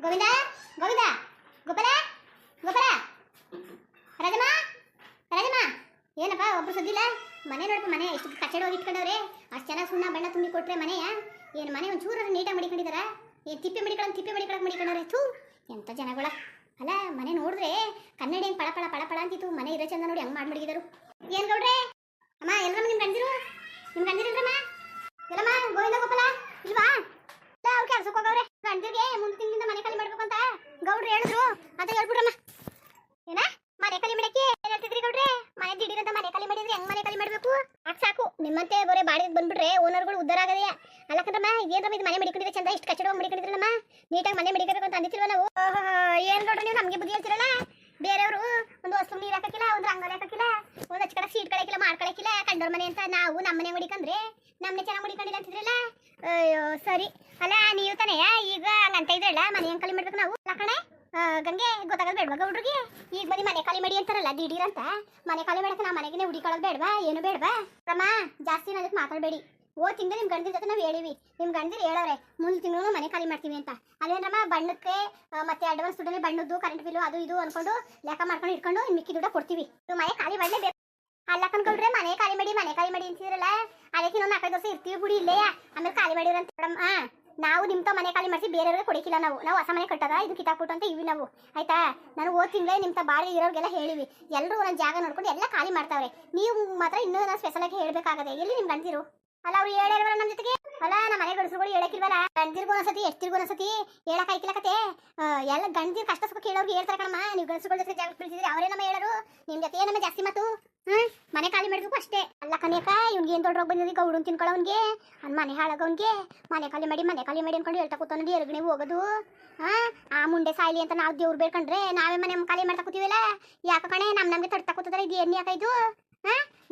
ಗೋವಿಂದ ಗೋವಿಂದ ಗೋಪಾಲ ಗೋಪಾಲ ರಾಜಮ್ಮ ರಾಜಮ್ಮ ಏನಪ್ಪ ಒಬ್ರು ಸುದ್ದಿಲ್ಲ ಮನೆ ನೋಡಪ್ಪ ಮನೆ ಎಷ್ಟು ಕಚಡ ಹೋಗಿ ಇಟ್ಕೊಂಡವ್ರೆ ಅಷ್ಟು ಚೆನ್ನಾಗಿ ಸುಣ್ಣ ಬಣ್ಣ ತುಂಬಿ ಕೊಟ್ರೆ ಮನೆಯ ಏನು ಮನೆ ಒಂಚೂರು ನೀಟಾಗಿ ಮಡಿಕೊಂಡಿದಾರ ಏನು ತಿಪ್ಪೆ ಮಡಿಕೊಳಕ್ಕೆ ಮಡಿಕೊಂಡವ್ರೆ ಥೂ ಎಂಥ ಜನಗಳ ಅಲ್ಲ ಮನೆ ನೋಡಿದ್ರೆ ಕನ್ನಡಿ ಹೆಂಗೆ ಪಳ ಪಳ ಪಳ ಅಂತಿತ್ತು ಮನೆ ಇರೋ ಚಂದ ನೋಡಿ ಹಂಗೆ ಮಾಡ್ಬಿಡಿದರು ಏನು ಗೌಡ್ರೆ ಅಮ್ಮ ಎಲ್ಲರಮ್ಮ ನಿಮ್ಮ ಗಂಡಿರಲ್ರಮ್ಮ ಎಲ್ಲಮ್ಮ ಗೋವಿಂದ ಗೋಪಾಲ ಇಲ್ವಾ ಅವ್ರು ಕೆಲ್ಸಕ್ಕೆ ಹೋಗವ್ರೆ ಗಂಡಿಗೆ ಮುಂದೆ ತಿಂಗಳಿಂದ ಮನೆ ಖಾಲಿ ಮಾಡ್ಬೇಕು ಅಂತ ಗೌಡ್ರು ಹೇಳಿದ್ರು ಅಂತ ಹೇಳ್ಬಿಡ್ರಮ್ಮ ಏನ ಮನೆ ಖಾಲಿ ಮಾಡಕ್ಕೆ ಏನ್ ಹೇಳ್ತಿದ್ರಿ ಗೌಡ್ರೆ ಮನೆ ದಿಢೀರಂತ ಮನೆ ಖಾಲಿ ಮಾಡಿದ್ರೆ ಹೆಂಗ್ ಮನೆ ಖಾಲಿ ಮಾಡ್ಬೇಕು ಸಾಕು ನಿಮ್ಮಂತೆ ಬರೇ ಬಾಡಿಗೆ ಬಂದ್ಬಿಟ್ರೆ ಓನರ್ಗಳು ಉದ್ದಾರ ಆಗದೆಯಾ ಅಲ್ಲಕಂದ್ರಮ್ಮ ಇದೇನ್ರಮ್ಮ ಇದು ಮನೆ ಮಡಿಕೊಂಡಿದ್ರೆ ಚಂದ ಇಷ್ಟು ಕಚಡವಾಗಿ ಮಡಿಕೊಂಡಿದ್ರಲ್ಲಮ್ಮ ನೀಟಾಗಿ ಮನೆ ಮಡಿಕಬೇಕು ಅಂತ ಅಂದಿತ್ತಿಲ್ವ ನಾವು ಏನ್ ಗೌಡ್ರೆ ನೀವು ನಮಗೆ ಬುದ್ಧಿ ಹೇಳ್ತಿರಲ್ಲ ಬೇರೆಯವರು ಒಂದು ವಸ್ತು ನೀರು ಹಾಕಿಲ್ಲ ಒಂದು ರಂಗೋಲಿ ಹಾಕಿಲ್ಲ ಒಂದು ಹಚ್ಕಡೆ ಸೀಟ್ ಕಳಕಿಲ್ಲ ಮಾಡ್ಕೊಳಕಿಲ್ಲ ಕಂಡೋರ್ ಮನೆ ಅಂತ ನಾವು ನಮ್ಮ ಮನೆ ಮಡಿಕಂದ್ರೆ ನಮ್ಮನೆ ಚೆನ್ನಾಗಿ ಮಡಿಕೊಂಡಿಲ್ಲ ಅಂತಿದ್ರಲ್ಲ ಅಯ್ಯೋ ಸರಿ ಅಲ್ಲ ನೀವು ತಾನೇ ಈಗ ಹಂಗಂತ ಇದ್ರಲ್ಲ ಮನೆ ಹೆಂಗ್ ಖಾಲಿ ಮಾಡ್ಬೇಕು ನಾವು ಕಣೆ ಗಂಗೆ ಗೊತ್ತಾಗದ್ ಬೇಡ್ವಾ ಗೌಡ್ರಿಗೆ ಈಗ ಬರೀ ಮನೆ ಖಾಲಿ ಮಾಡಿ ಅಂತಾರಲ್ಲ ದಿಢೀರಂತ ಮನೆ ಖಾಲಿ ಮಾಡಕ್ಕೆ ನಾವು ಮನೆಗೆ ಹುಡಿಕೊಳ್ಳೋದು ಬೇಡವಾ ಏನು ಬೇಡವಾ ರಮ್ಮ ಜಾಸ್ತಿ ಅದಕ್ಕೆ ಮಾತಾಡಬೇಡಿ ತಿಂಗಳು ನಿಮ್ಮ ಗಂಡನ ಜೊತೆ ನಾವು ಹೇಳಿವಿ ನಿಮ್ಮ ಗಂಡರು ಹೇಳೋರೆ ಮುಂದಿನ ತಿಂಗಳು ಮನೆ ಖಾಲಿ ಮಾಡ್ತೀವಿ ಅಂತ ಅದೇನಮ್ಮ ಬಣ್ಣಕ್ಕೆ ಮತ್ತೆ ಅಡ್ವಾನ್ಸ್ ದುಡ್ಡಲ್ಲಿ ಬಣ್ಣದ್ದು ಕರೆಂಟ್ ಬಿಲ್ಲು ಅದು ಇದು ಅನ್ಕೊಂಡು ಲೆಕ್ಕ ಮಾಡ್ಕೊಂಡು ಇಟ್ಕೊಂಡು ಮಿಕ್ಕಿ ದುಡ್ಡ ಕೊಡ್ತೀವಿ ನೀವು ಮನೆ ಖಾಲಿ ಮಾಡಲೇಬೇಕು ಅಲ್ಲ ಕನ್ಕೊಳ್ರೆ ಮನೆ ಖಾಲಿ ಮಾಡಿ ಅಂತಿದ್ರಲ್ಲ ಅದಕ್ಕೆ ಇನ್ನೊಂದು 4 ವರ್ಷ ಇರ್ತೀವಿ ಬಿಡಿ ಇಲ್ಲೇ ಆಮೇಲೆ ಖಾಲಿ ಮಾಡಿರ ಅಂತ ನಾವು ನಿಮ್ತ ಮನೆ ಖಾಲಿ ಮಾಡಿಸಿ ಬೇರೆಯವ್ರಿಗೆ ಕೊಡಿಕಿಲ್ಲ ನಾವು ಹೊಸ ಮನೆ ಕಟ್ಟದ ಇದು ಕಿತ್ತಾಕ್ಬಿಟ್ಟು ಅಂತ ಇವಿ ನಾವು ಆಯ್ತಾ ನಾನು ತಿಂಗಳೇ ನಿಮ್ತ ಬಾಡಿಗೆ ಇರೋರಿಗೆಲ್ಲ ಹೇಳಿವಿ ಎಲ್ಲರೂ ಒಂದೊಂದು ಜಾಗ ನೋಡ್ಕೊಂಡು ಎಲ್ಲ ಖಾಲಿ ಮಾಡ್ತಾವ್ರೆ ನೀವು ಮಾತ್ರ ಇನ್ನೂ ನಾನು ಸ್ಪೆಷಲ್ ಆಗಿ ಹೇಳ್ಬೇಕಾಗದೆ ಎಲ್ಲಿ ನಿಮ್ ಗಂಡದಿರು ಅಲ್ಲ ಅವ್ರು ಹೇಳಿಲ್ವಲ್ಲ ನಮ್ಮ ಜೊತೆಗೆ ಅಲ್ಲ ನಮ್ಮ ಮನೆ ಗಂಡಸರುಗಳು ಹೇಳಕ್ಕಿಲ್ವಲ್ಲ ಗಂಡದಿರ್ಗೂ ಒಂದ್ಸತಿ ಎಷ್ಟಿರ್ಗೂ ಒಂದ್ಸತಿ ಹೇಳಕ್ ಆಯ್ಕಿಲ್ಲ ಕತೆ ಎಲ್ಲ ಗಂಡದಿರ್ ಕಷ್ಟ ಸುಖ ಕೇಳೋರ್ಗೆ ಹೇಳ್ತಾರೆ ಕಣಮ್ಮ ನೀವು ಗಂಡಸರುಗಳ ಜೊತೆ ಜಾಗ ಬೀಳ್ತಿದ್ರಿ ಅವರೇ ನಮ್ಮ ಹೇಳರು ನಿಮ್ ಜೊತೆ ಏನಮ್ಮ ಜಾಸ್ತಿ ಮಾತು ಮನೆ ಖಾಲಿ ಮಾಡ್ಬೇಕು ಅಷ್ಟೇ ಅಲ್ಲ ಕನ್ಯಕ ಇವ್ನಿಗೆ ಏನ್ ದೊಡ್ಡ ರೋಗ ಬಂದಿದೆ ಗೌಡನ್ ತಿನ್ಕೊಳ್ಳೋನ್ಗೆ ಮನೆ ಹಾಳಾಗವನ್ಗೆ ಮನೆ ಖಾಲಿ ಮಾಡಿ ಅನ್ಕೊಂಡು ಹೇಳ್ತಾ ಕೂತವನಿಗೆ ಎರಗಣೆ ಹೋಗೋದು ಆ ಮುಂಡೆ ಸಾಯ್ಲಿ ಅಂತ ನಾವು ದೇವ್ರು ಬೇಡ್ಕೊಂಡ್ರೆ ನಾವೇ ಮನೆ ಖಾಲಿ ಮಾಡ್ತಾ ಕೂತೀವಲ್ಲ ಯಾಕ ಕಣೆ ನಮ್ಗೆ ತಡ್ತಾ ಕೂತಾರೆ ಇದು ಎಣ್ಣೆ ಯಾಕ ಇದು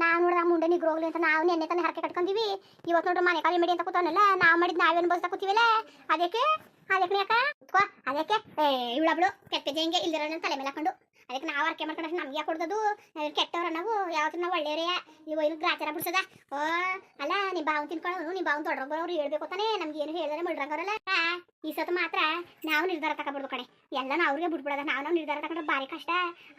ನಾವು ನೋಡಿದ ಮುಂಡೆ ನಿಗ್ರೋಗ್ಲಿ ಅಂತ ನಾವು ನೆನ್ನೆ ತಾನೆ ಹರಕೆ ಕಟ್ಕೊಂಡಿವಿ ಇವತ್ತು ನೋಡ್ರಿ ಮನೆ ಖಾಲಿ ಮಾಡಿ ಅಂತ ಕೂತವನಲ್ಲ ನಾವು ಮಾಡಿದ್ ನಾವೇನು ಬಸ್ತಾ ಕೂತೀವಲ್ಲ ಅದಕ್ಕೆ ಯಾಕ ಅದಕ್ಕೆ ಇವಳಬ್ಳು ಕೆಟ್ಟ ಹೆಂಗೆ ಇಲ್ದಿರೋ ತಲೆ ಮೇಲೆ ಹಾಕೊಂಡು ಅದಕ್ಕೆ ನಾವು ಅರ್ಕೆ ಮಾಡ್ಕೊಂಡ್ರೆ ನಮ್ಗೆ ಯಾಕೆ ಕೊಡ್ದದು ಕೆಟ್ಟವ್ರ ನಾವು ಯಾವತ್ತು ನಾವು ಒಳ್ಳೆಯವರೇ ಇವು ಇಲ್ಲಿ ಗ್ರಾಚಾರ ಬಿಡ್ಸದ ಅಲ್ಲ ನಿಮ್ಮ ಬಾವು ತಿನ್ಕೊಳ್ಳೋನು ನಿಮ್ಮ ಬಾವು ದೊಡ್ಡವ್ರು ಹೇಳ್ಬೇಕು ತಾನೆ ನಮ್ಗೆ ಏನು ಹೇಳಿದ್ರೆ ಮುಳ್ರಂಗವ್ರಲ್ಲ ಈ ಸತ ಮಾತ್ರ ನಾವು ನಿರ್ಧಾರ ತಗೊಬಿಡ್ದು ಕಣೆ ಎಲ್ಲ ಅವ್ರಿಗೆ ಬಿಟ್ಬಿಡೋದ ನಾವು ನಿರ್ಧಾರ ತಗೊಂಡ್ರೆ ಭಾರಿ ಕಷ್ಟ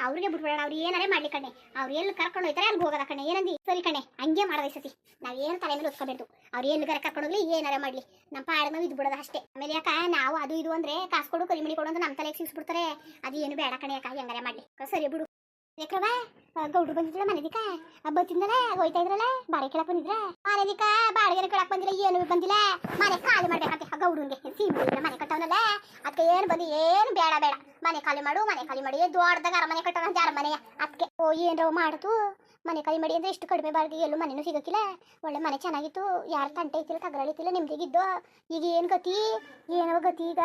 ಅವ್ರಿಗೆ ಬಿಟ್ಬಿಡೋಣ ಅವ್ರು ಏನಾರೇ ಮಾಡ್ಲಿ ಕಣೆ ಅವ್ರು ಎಲ್ಲಿ ಕರ್ಕೊಂಡು ಹೋಯ್ತಾರೆ ಅಲ್ಲಿ ಹೋಗೋದ ಕಣೆ ಏನಂದಿ ಸರಿ ಕಣೆ ಹಂಗೆ ಮಾಡೋದ ಈ ಸತಿ ನಾವು ಏನು ತಲೆ ಮೇಲೆ ಒತ್ಕೋಬೇಕು ಅವ್ರು ಎಲ್ಲಿಗಾರ ಕರ್ಕೊಂಡು ಹೋಗ್ಲಿ ಏನಾರೇ ಮಾಡ್ಲಿ ನಮ್ಮ ಪಾಡ ನಾವು ಇದು ಬಿಡೋದ ಅಷ್ಟೇ ಆಮೇಲೆ ಯಾಕ ನಾವು ಅದು ಇದು ಅಂದ್ರೆ ಕಾಸು ಕೊಡು ಕರಿಮಿಡಿ ಕೊಡು ಅಂತ ನಮ್ಮ ತಲೆಗೆ ಸಿಗಿಸ್ಬಿಡ್ತಾರೆ ಅದು ಏನು ಬೇಡ ಕಣೆ ಯಾಕ ಹೆಂಗಾರೆ ಮಾಡ್ಲಿ ಸರಿ ಬಿಡು ಯಾಕವ ಗೌಡ್ರು ಬಂದಿದ್ರಲ್ಲ ಮನೆದಿಕ್ಕ ಬತ್ತಿಂದಲ್ಲ ಹೋಯ್ತಾ ಇದ್ರಲ್ಲ ಬಾಡಿಗೆ ಕೇಳಕ್ ಬಂದಿದ್ರ ಮನೆದಿಕ್ಕ ಬಾಡಿಗೆ ಕೇಳಕ್ ಬಂದಿಲ್ಲ ಏನು ಬಂದಿಲ್ಲ ಮನೆ ಖಾಲಿ ಮಾಡ್ಬೇಕಂತೆ ಗೌಡ್ರಿಗೆ ಸೀಮಿಲ್ಲ ಮನೆ ಕಟ್ಟವನಲ್ಲ ಅದಕ್ಕೆ ಏನು ಬಂದು ಏನು ಬೇಡ ಮನೆ ಖಾಲಿ ಮಾಡಿ ದೊಡ್ಡದಾಗ ಅರಮನೆ ಕಟ್ಟೋಣ ಅರಮನೆಯ ಅದಕ್ಕೆ ಏನೋ ಮಾಡ್ತು ಮನೆ ಖಾಲಿ ಮಾಡಿ ಅಂದ್ರೆ ಇಷ್ಟು ಕಡಿಮೆ ಬಾಡಿಗೆ ಎಲ್ಲೂ ಮನೆನೂ ಸಿಗಕ್ಕಿಲ್ಲ ಒಳ್ಳೆ ಮನೆ ಚೆನ್ನಾಗಿತ್ತು ಯಾರು ತಂಟೆ ಐತಿಲ್ಲ ತಗರಳಿತಿಲ್ಲ ನಿಮ್ದಿಗಿದ್ದು ಈಗ ಏನು ಗತಿ ಏನೋ ಗತಿ ಈಗ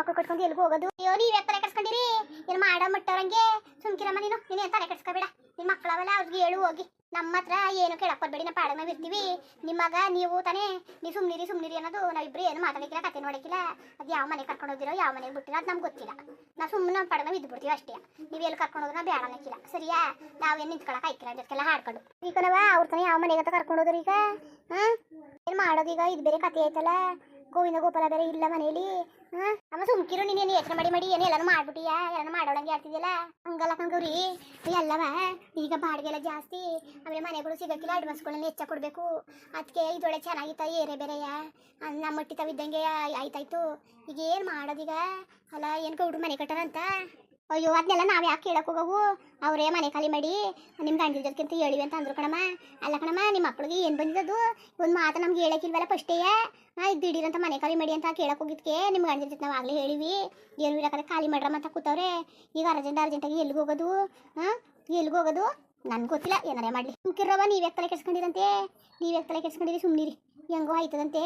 ಮಕ್ಕಳು ಕಟ್ಕೊಂಡು ಎಲ್ಗೂ ಹೋಗೋದು ಅಯ್ಯೋ ನೀವ್ ತಲೆ ಕೆಡ್ಸ್ಕೊಂಡಿರಿ ಏನು ಮಾಡ ಮಟ್ಟರಂಗೆ ಸುಮ್ಕಿರಮ್ಮ ನೀನು ಏನ್ ತಲೆ ಕೆಡ್ಸ್ಕೊಬೇಡ ನಿನ್ ಮಕ್ಕಳವೆಲ್ಲ ಅವ್ರಿಗೆ ಹೇಳು ಹೋಗಿ ನಮ್ಮ ಹತ್ರ ಏನು ಕೇಳಕ್ ಬರ್ಬೇಡಿ ನಾವು ಪಾಡಗ್ ನಾವ್ ಇರ್ತೀವಿ ನಿಮ್ಮಗ ನೀವು ತಾನೇ ನೀವು ಸುಮ್ನಿರಿ ಅನ್ನೋದು ನಾವಿಬ್ರು ಏನು ಮಾತಾಡಕ್ಕಿಲ್ಲ ಕತೆ ನೋಡಕ್ಕಿಲ್ಲ ಅದು ಯಾವ ಮನೆ ಕರ್ಕೊಂಡು ಹೋಗಿರೋ ಯಾವ ಮನೆಗೆ ಬಿಟ್ಟಿರೋ ಅದು ನಮ್ಗೆ ಗೊತ್ತಿಲ್ಲ ನಾವು ಸುಮ್ಮನೆ ನಮ್ಮ ಪಾಡಗ್ ನಾವ್ ಇದ್ದು ಬಿಡ್ತೀವಿ ಅಷ್ಟೇ ನೀವು ಎಲ್ಲಿ ಕರ್ಕೊಂಡು ಹೋದ್ರೆ ಬೇಡ ಅನ್ನಕ್ಕಿಲ್ಲ ಸರಿಯಾ ನಾವೇನು ನಿಂತ್ಕೊಳಕ್ ಆಯ್ಕಿಲ್ಲ ಅದಕ್ಕೆಲ್ಲ ಹಾಡ್ಕೊಂಡು ಈಗ ನಾವ ಅವ್ರ ತಾನೇ ಯಾವ ಮನೆಗೆ ಕರ್ಕೊಂಡು ಹೋದ್ರು ಈಗ ಏನು ಮಾಡೋದೀಗ ಇದು ಬೇರೆ ಕತೆ ಆಯ್ತಲ್ಲ ಗೋವಿಂದ ಗೋಪಾಲ ಬೇರೆ ಇಲ್ಲ ಮನೇಲಿ ಅಮ್ಮ ಸುಮ್ಕಿರು ನೀನೇನು ಯೋಚನೆ ಮಾಡಿ ಏನು ಎಲ್ಲಾನು ಮಾಡ್ಬಿಟ್ಟಿಯಾ ಎಲ್ಲಾನು ಮಾಡೋಳಂಗೆ ಆಡ್ತಿದ್ಯಲ್ಲ ಹಂಗಲ್ಲ ಕಂಗವ್ರಿ ಎಲ್ಲವ ಈಗ ಬಾಡಿಗೆ ಎಲ್ಲ ಜಾಸ್ತಿ ಆಮೇಲೆ ಮನೆಗಳು ಸಿಗಕ್ಕಿಲ್ಲ ಅಡ್ವಾನ್ಸ್ಗಳನ್ನ ಹೆಚ್ಚ ಕೊಡಬೇಕು ಅದಕ್ಕೆ ಇದೊಳ್ಳೆ ಚೆನ್ನಾಗಿತ್ತ ಏರೇ ಬೇರೆಯ ನಮ್ಮ ಮಟ್ಟಿ ತಾವಿದ್ದಂಗೆ ಆಯ್ತಾಯ್ತು ಈಗ ಏನು ಮಾಡೋದೀಗ ಅಲ್ಲ ಏನು ಗೌಡ್ರು ಮನೆ ಕಟ್ಟಾರಂತ ಅಯ್ಯೋ ಅದನ್ನೆಲ್ಲ ನಾವು ಯಾಕೆ ಕೇಳಕ್ಕೆ ಹೋಗವು ಅವರೇ ಮನೆ ಖಾಲಿ ಮಾಡಿ ನಿಮ್ಮ ಗಂಡನ ಜೊತೆಗಿಂತ ಹೇಳಿವಿ ಅಂತ ಅಂದ್ರು ಕಣಮ್ಮ ಅಲ್ಲ ಕಣಮ್ಮ ನಿಮ್ಮ ಮಕ್ಳಿಗೆ ಏನು ಬಂದಿದ್ದದು ಒಂದು ಮಾತು ನಮ್ಗೆ ಹೇಳಕ್ಕಿಲ್ವಲ್ಲ ಫಸ್ಟೇಯ ದಿಢೀರಂತ ಮನೆ ಖಾಲಿ ಮಾಡಿ ಅಂತ ಕೇಳಕ್ಕೆ ಹೋಗಿದ್ಕೆ ನಿಮ್ಮ ಗಂಡನ ಜೊತೆ ನಾವು ಆಗಲೇ ಹೇಳಿವಿ ಏನು ಇರಕಡೆ ಖಾಲಿ ಮಾಡ್ರಮ್ಮ ಅಂತ ಕೂತವ್ರೆ ಈಗ ಅರ್ಜೆಂಟಾಗಿ ಎಲ್ಲಿಗೆ ಹೋಗೋದು ನನ್ಗೆ ಗೊತ್ತಿಲ್ಲ ಏನಾರೇ ಮಾಡಲಿ ಸುಮ್ಕಿರವ ನೀವ್ಯಾಕೆ ತಲೆ ಕೆಡ್ಸ್ಕೊಂಡಿರಿ ಸುಮ್ಮನಿರಿ ಹೆಂಗೋ ಆಯ್ತದಂತೆ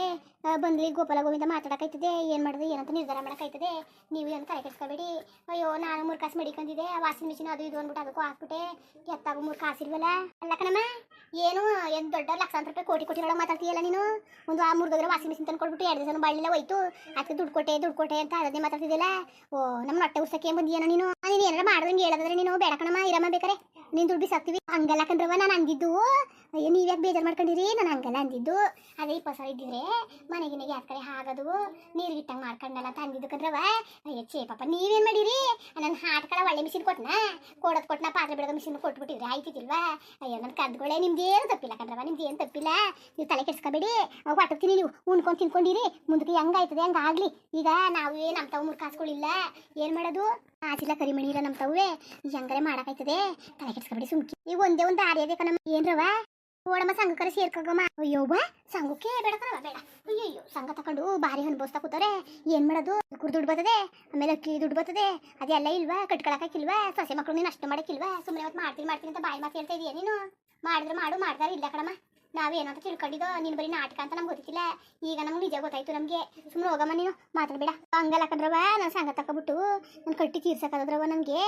ಬಂದ್ಲಿ ಗೋಪಾಲ ಗೋವಿಂದ ಮಾತಾಡೋಕಾಯ್ತದೆ ಏನು ಮಾಡೋದು ಏನಂತ ನಿರ್ಧಾರ ಮಾಡೋಕ್ಕಾಯ್ತದೆ ನೀವು ಏನು ತಲೆ ಕೆಡ್ಸ್ಕೊಬೇಡಿ ಅಯ್ಯೋ ನಾನು 3 ಕಾಸು ಮಡಿಕೊಂಡಿದ್ದೆ ವಾಷಿಂಗ್ ಮಿಷಿನ್ ಅದು ಇದು ಅಂದ್ಬಿಟ್ಟು ಅದಕ್ಕೂ ಹಾಕ್ಬಿಟ್ಟೆ ಎತ್ತಾಗ 3 ಕಾಸು ಇಲ್ವಲ್ಲ ಅಲ್ಲ ಕಣಮ್ಮ ಏನು ದೊಡ್ಡ ಲಕ್ಷಾಂತರ ರೂಪಾಯಿ ಕೋಟಿ ಒಳಗೆ ಮಾತಾಡ್ತೀಯಲ್ಲ ನೀನು ಒಂದು ಆ 3 ದೊಡ್ಡ ವಾಷಿಂಗ್ ಮಿಷಿನ್ ತಂದ್ಕೊಡ್ಬಿಟ್ಟು 2 ದಿವಸ ಬಳ್ಳಿಲ್ಲ ಹೋಯ್ತು ಅದಕ್ಕೆ ದುಡ್ಡು ಕೊಟ್ಟೆ ಅಂತ ಅದನ್ನೇ ಮಾತಾಡ್ತಿದ್ದಿಲ್ಲ ನಮ್ಮ ಹೊಟ್ಟೆ ಉರ್ಸಕ್ಕೆ ಬಂದಿಯೇನೋ ನೀನು ಏನಾರ ಮಾಡೋದಂಗೆ ಹೇಳೋದಾದ್ರೆ ನೀನು ಬೇಡ ಕಣಮ್ಮ ಇರಮ್ಮ ಬೇಕಾರೆ ನೀನು ದುಡ್ಡು ಬಿಸಾಕ್ತೀವಿ ಹಂಗಲ್ಲ ಕಂಡ್ರವ ನಾನು ಅಂದಿದ್ದು ಅಯ್ಯೋ ನೀವ್ಯಾಕೆ ಬೇಜಾರು ಮಾಡ್ಕೊಂಡಿರಿ ನಾನು ಹಂಗಲ್ಲ ಅಂದಿದ್ದು ಅದೇ 20 ಸಾವಿರ ಇದ್ದಿದ್ರೆ ಮನೆಗಿನೆಗೆ ಯಾಕೆ ಕಡೆ ಹಾಗದು ನೀರ್ಗಿಟ್ಟಂಗೆ ಮಾಡ್ಕೊಂಡಲ್ಲ ಅಂತ ಅಂದಿದ್ದಕ್ಕಂದ್ರವ ಅಯ್ಯಚ್ಚೇ ಪಾಪ ನೀವೇನು ಮಾಡಿರಿ ನನ್ನ ಹಾಟ್ಕಳ ಒಳ್ಳೆ ಮಿಷಿನ್ ಕೊಟ್ನ ಪಾತ್ರೆ ಬಿಡೋದು ಮಿಷಿನ್ ಕೊಟ್ಬಿಟ್ಟಿದ್ರಿ ಆಯ್ತಿಲ್ವಾ ಅಯ್ಯೋ ನನ್ನ ಕದ್ಗಳೇ ನಿಮ್ದೇನು ತಪ್ಪಿಲ್ಲ ಕಣ್ರವ ನಿಮ್ದೇನು ತಪ್ಪಿಲ್ಲ ನೀವು ತಲೆ ಕೆಡ್ಸ್ಕೊಬೇಡಿ ಹೊಟ್ಟೋಗ್ತೀನಿ ನೀವು ಉಣ್ಕೊಂಡು ತಿನ್ಕೊಂಡಿರಿ ಮುಂದಕ್ಕೆ ಹೆಂಗಾಯ್ತದೆ ಹಂಗಾಗ್ಲಿ ಈಗ ನಾವೇ ನಮ್ಮ ತಾವು 3 ಕಾಸುಗಳಿಲ್ಲ ಏನು ಮಾಡೋದು ಆಚಿಲ್ಲ ಕರಿಮಣಿ ಇಲ್ಲ ನಮ್ಮ ತಾವೇ ಹೆಂಗಾರೆ ಮಾಡಾಕೈತದೆ ತಲೆ ಕೆಡ್ಸ್ಕೊಬೇಡಿ ಸುಮ್ಕಿ ಈಗ ಒಂದೇ ಒಂದು ದಾರಿ ಅದೇ ಕಣಮ್ಮ ಏನ್ರವ ಓಡಮ್ಮ ಸಂಘಕರ ಸೇರ್ಕೋಗಮ್ಮ ಅಯ್ಯೋವ ಸಂಘಕ್ಕೆ ಬೇಡ ಕಣವ ಬೇಡ ಅಯ್ಯೋ ಸಂಘ ತಕೊಂಡು ಭಾರಿ ಅನುಭವಿಸ್ತಾ ಕೂತಾರೆ ಏನು ಮಾಡೋದು ದುಡ್ಡು ಬರ್ತದೆ ಆಮೇಲೆ ಅಕ್ಕಿ ದುಡ್ಡು ಬರ್ತದೆ ಅದೆಲ್ಲ ಇಲ್ವಾ ಕಟ್ಕೊಳಕ್ಕಿಲ್ವಾ ಸೊಸೆ ಮಕ್ಕಳು ನೀನು ಅಷ್ಟು ಮಾಡೋಕ್ಕಿಲ್ವಾ ಸುಮ್ಮನೆ ಅವತ್ತು ಮಾಡ್ತೀನಿ ಅಂತ ಬಾಯಿ ಮಾತು ಹೇಳ್ತಾ ಇದೀಯ ನೀನು ಮಾಡಿದ್ರೆ ಮಾಡ್ದಾರ ಇಲ್ಲ ಕಣಮ್ಮ ನಾವೇನೋ ಅಂತ ತಿಳ್ಕೊಂಡಿದ್ದೋ ನೀನು ಬರೀ ನಾಟಕ ಅಂತ ನಮ್ಗೆ ಗೊತ್ತಿಲ್ಲ ಈಗ ನಮ್ಗೆ ನಿಜ ಗೊತ್ತಾಯ್ತು ನಮಗೆ ಸುಮ್ಮನೆ ಹೋಗಮ್ಮ ನೀನು ಮಾತಾಡಬೇಡ ಹಂಗಲ್ಲ ಕಣ್ರವ ನಾನು ಸಂಘ ತಕೊಬಿಟ್ಟು ನಾನು ಕಟ್ಟಿ ತೀರ್ಸಕ್ಕಾದ್ರವ ನನಗೆ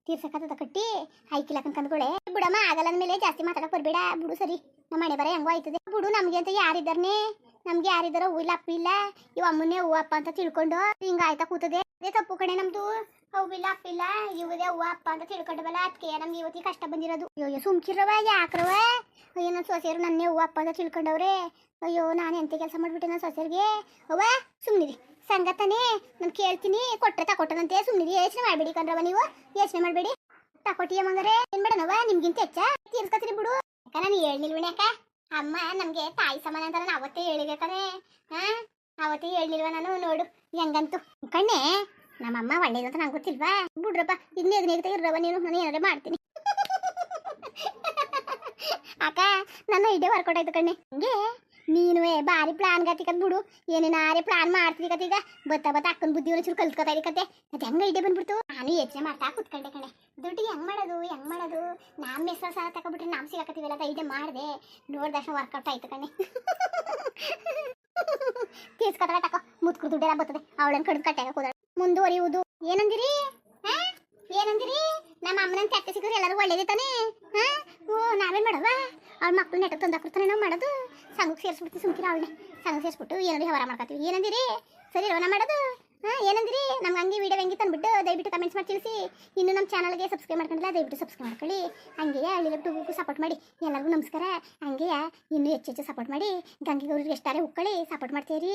ತೀರ್ಸಕ್ಕಾದ ಕಟ್ಟಿ ಹೈಕಿಲ್ಲ ಕಂದ್ಕೊಳೆ ಬಿಡಮ್ಮ ಆಗಲ್ಲ ಅಂದಮೇಲೆ ಜಾಸ್ತಿ ಮಾತಾಡಕ್ಕೆ ಬರಬೇಡ ಬಿಡು ಸರಿ ನಮ್ಮ ಮನೆ ಬರ ಹೆಂಗೋ ಆಯ್ತದೆ ಬಿಡು ನಮಗೆ ಅಂತ ಯಾರಿದ್ದಾರನೆ ನಮ್ಗೆ ಯಾರಿದ್ದಾರೋ ಹೂ ಇಲ್ಲ ಅಪ್ಪ ಇಲ್ಲ ಇವ ಅಮ್ಮನ್ನೇ ಹೂ ಅಪ್ಪ ಅಂತ ತಿಳ್ಕೊಂಡು ಹಿಂಗ ಆಯ್ತಾ ಕೂತದೆ ಅದೇ ತಪ್ಪು ಕಡೆ ನಮ್ದು ಹೂವಿಲ್ಲ ಅಪ್ಪಿಲ್ಲ ಇವುದೇ ಹೂವ ಅಪ್ಪ ಅಂತ ತಿಳ್ಕೊಂಡವಲ್ಲ ಅದಕ್ಕೆ ನಮ್ಗೆ ಇವತ್ತಿಗೆ ಕಷ್ಟ ಬಂದಿರೋದು ಅಯ್ಯೋ ಸುಮ್ಕಿರವ ಯಾಕ್ರವ ಅಯ್ಯೋ ನನ್ನ ಸೊಸೆಯರು ನನ್ನೇ ಹೂವ ಅಪ್ಪ ಅಂತ ತಿಳ್ಕೊಂಡವ್ರೆ ಅಯ್ಯೋ ನಾನು ಎಂತ ಕೆಲಸ ಮಾಡ್ಬಿಟ್ಟೆ ನನ್ನ ಸೊಸೆಯರಿಗೆ ಅವ್ವ ಸುಮ್ಮನಿರಿ ಸಂಗತನೇ ನಾನು ಕೇಳ್ತೀನಿ ಕೊಟ್ರೆ ತಕೊಟ್ಟನಂತೆ ಸುಮ್ಮನಿರಿ ಯೋಚನೆ ಮಾಡಬೇಡಿ ಕಣ್ರವ ನೀವು ಯೋಚನೆ ಮಾಡಬೇಡಿ ತಕೊಟ್ಟಿಯ ಮಂಗರೆ ಏನು ಬೇಡನವ ನಿಮ್ಗಿಂತ ಹೆಚ್ಚ ತೀರ್ಸ್ಕೊತೀನಿ ಬಿಡು ಯಾಕ ನಾನು ಹೇಳ್ನಿಲ್ವಣ ಯಾಕ ಅಮ್ಮ ನಮಗೆ ತಾಯಿ ಸಮಾನ ಅಂತ ನಾನು ಅವತ್ತೇ ಹೇಳಿದೆ ಅವತ್ತೇ ಹೇಳಿಲ್ವ ನಾನು ನೋಡು ಹೆಂಗಂತು ಕಣ್ಣೆ ನಮ್ಮಮ್ಮ ಒಳ್ಳೇದು ಅಂತ ನಂಗೆ ಗೊತ್ತಿಲ್ವಾ ಬಿಡ್ರಪ್ಪ ಇದನ್ನೇ ಇರ್ರವ ನೀನು ನಾನು ಏನಾದ್ರೆ ಮಾಡ್ತೀನಿ ಅಕ್ಕ ನನ್ನ ಐಡಿಯಾ ವರ್ಕೌಟ್ ಆಯ್ತು ಕಣ್ಣೆ ಹಂಗೆ ನೀನು ಭಾರಿ ಪ್ಲಾನ್ ಗತಿಕತ್ ಬಿಡು ಏನೇನಾರೇ ಪ್ಲಾನ್ ಮಾಡ್ತೀವಿ ಕತ್ತೀಗ ಬತ್ತ ಅಕ್ಕನ ಬುದ್ಧಿ ಚೂರು ಕಲ್ತ್ಕೊತಾ ಇದ್ದೀ ಕತೆ ಅದು ಹೆಂಗೆ ಐಡಿಯಾ ಬಂದ್ಬಿಡ್ತು ನಾನು ಯೋಚನೆ ಮಾಡ್ತಾ ಕೂತ್ಕೊಂಡೆ ಕಣೆ ದುಡ್ಡಿಗೆ ಹೆಂಗೆ ಮಾಡೋದು ನಮ್ಮ ಹೆಸರು ಸಾಲ ತಗೊಬಿಟ್ರೆ ನಾವು ಸಿಗಾಕತ್ತೀವಲ್ಲ ಅದು ಐಡಿಯಾ ಮಾಡಿದೆ ನೋಡ್ದಕ್ಷಣ ವರ್ಕೌಟ್ ಆಯ್ತು ಕಣೆ ತೀರ್ಸ್ಕೊತಾಳೆ ತಕೋ ಮುತ್ಕರು ದುಡ್ಡೆಲ್ಲ ಬರ್ತದೆ ಅವಳನ್ನು ಕಡ್ದು ಕಟ್ಟಾಗ ಕೂದ ಮುಂದುವರಿಯುವುದು ಏನಂದಿರಿ ನಮ್ಮ ಅಮ್ಮನ ತೆಕ್ಕ ಸಿಕ್ಕರು ಎಲ್ಲರೂ ಒಳ್ಳೇದೇ ತಾನೇ ಓ ನಾವೇನು ಮಾಡೋವಾ ಅವ್ಳ ಮಕ್ಳು ನೆಟ್ಟಗೆ ತಂದಾಕಿರ್ತಾನೆ ನಾವು ಮಾಡೋದು ಸಂಘಕ್ಕೆ ಸೇರಿಸ್ಬಿಡ್ತೀವಿ ಸುಮ್ಕಿರ ಅವಳನ್ನೇ ಸಂಘ ಸೇರಿಸ್ಬಿಟ್ಟು ಏನಾದ್ರು ವ್ಯವಹಾರ ಮಾಡ್ಕೊತೀವಿ ಏನಂದಿರಿ ಸರಿ ರವನ ಮಾಡೋದು ಏನಂದಿರಿ ನಮ್ಗೆ ಹಂಗೆ ವೀಡಿಯೋ ಹೆಂಗೆ ತಂದುಬಿಟ್ಟು ದಯವಿಟ್ಟು ಕಮೆಂಟ್ಸ್ ಮಾಡಿ ತಿಳಿಸಿ ಇನ್ನು ನಮ್ಮ ಚಾನಲ್ಗೆ ಸಬ್ಸ್ಕ್ರೈಬ್ ಮಾಡ್ಕೊಂಡಿಲ್ಲ ದಯವಿಟ್ಟು ಸಬ್ಸ್ಕ್ರೈಬ್ ಮಾಡ್ಕೊಳ್ಳಿ ಹಂಗೆಯೇ ಹಳ್ಳಿ ಟೂಗೂ ಸಪೋರ್ಟ್ ಮಾಡಿ ಎಲ್ಲರಿಗೂ ನಮಸ್ಕಾರ ಹಂಗೆಯೇ ಇನ್ನೂ ಹೆಚ್ಚು ಸಪೋರ್ಟ್ ಮಾಡಿ ಗಂಗೆ ಗೌರಿಗೆ ಎಷ್ಟಾರೆ ಉಕ್ಕಳಿ ಸಪೋರ್ಟ್ ಮಾಡ್ತೀರಿ